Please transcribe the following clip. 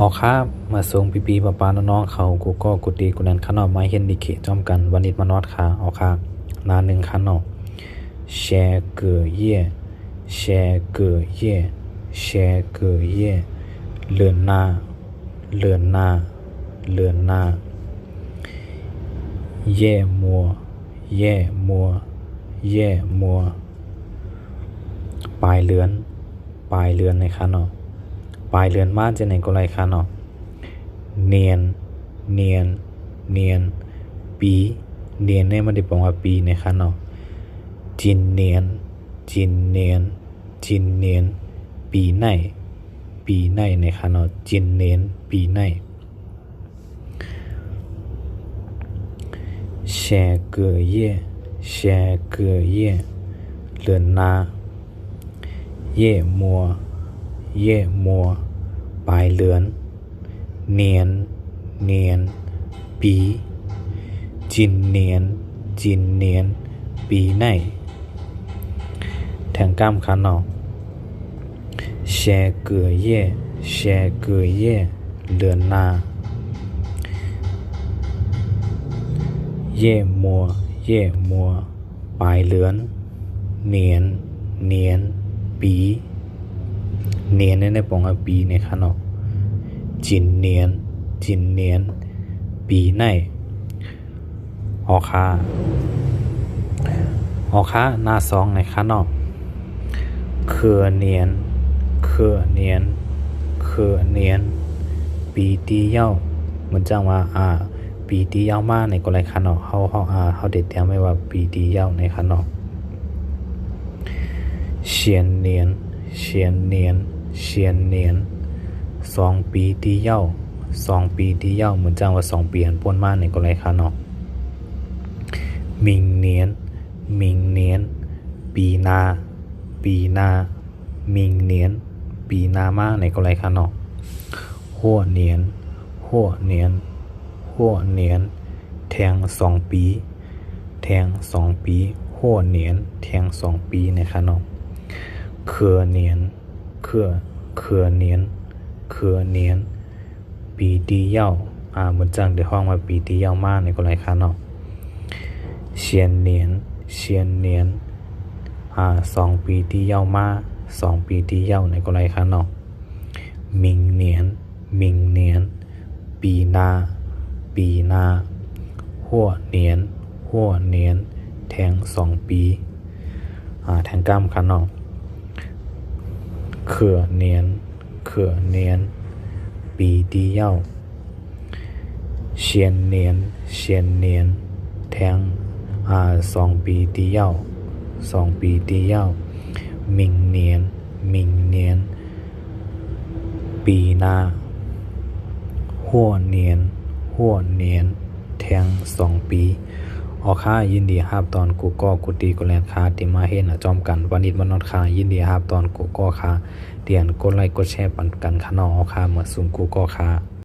ออกครับมาส่งปีปปาน้องๆเขากูก็กูตีกูนันขนอมาเห็นดิเขจอมกันวันนี้มานอดค่ะออกครับนาหนึ่งขนอแชเกเย่แชเกเย่แชเกเย่เลือนหน้าเลือนหน้าเลือนหน้าเย่มัวเย่มัวเย่มัวปลายเลือนปลายเลือนในขนอปลายเลือนมาจะไหนก็ไรคะเนาะเนียนเนียนเนียนปีเนียนเนี่ยมันได้บอกว่าปีนะคะเนาะจินเนียนจินเนียนจินเนียนปีไหนปีไหนนะคะเนาะจินเนียนปีไหนแชเกเย่แชเกเย่เลือนนาเย่มัวเย่มัวปลายเลือนเนียนเนียนปีจินเนียนจินเนียนปีไหนแทงก้ามคันเนาะแชเกเย่แชเกเย่เลือนนาเย่มัวเย่มัวปลายเลือนเนียนเนียนปีเนียนในปองปีในขนอจินเนียนจินเนียนปีไหนออค่าหน้าสองในขนอเครือเนียนเครือเนียนเครือเนียนปีตีเย้าเหมือนจังว่าปีตีเย้ามาในก็ไรขนอเขาเด็ดเตรียมไว้ว่าปีตีเย้าในขนอเชียนเนียนเชียนเนียนเชียนเนียน2 ปีตีเย้า2 ปีตีเย้าเหมือนจังว่า2 ปีหันป้นมาในก็ไรคะเนาะมิงเนียนมิงเนียนปีนาปีนามิงเนียนปีนามาในก็ไรคะเนาะหัวเนียนหัวเนียนหัวเนียนแทง2 ปีแทง2 ปีหัวเนียนแทง2 ปีในคะเนาะเครือเนียนเครือเนียนเครือเนียนปีตีเย้าเหมือนจังเดี๋ยวห้องมาปีตีเย้ามาในก็ไรคะเนาะเชียนเนียนเชียนเนียน2 ปีตีเย้ามา2 ปีตีเย้าในก็ไรคะเนาะมิงเนียนมิงเนียนปีนาปีนาหัวเนียนหัวเนียนแทง2 ปีแทงก้ามคะเนาะเครือเนียนเครือเนียนปีตีเย้าเชียนเนียนเชียนเนียนแทง2 ปีตีเย้า2 ปีตีเย้ามิงเนียนมิงเนียนปีนาหัวเนียนหัวเนียนแทง2 ปีออค่ายินดีครับตอนกูก็กูตีกูแลนค่าที่มาเห็นจอมกันวันนี้มันนอดค่ายินดีครับตอนกูก็ค่าเตียนกดไลค์กดแชร์ปันกันค่ะน้องออค่าเมื่อซุ่มกูก็ค่า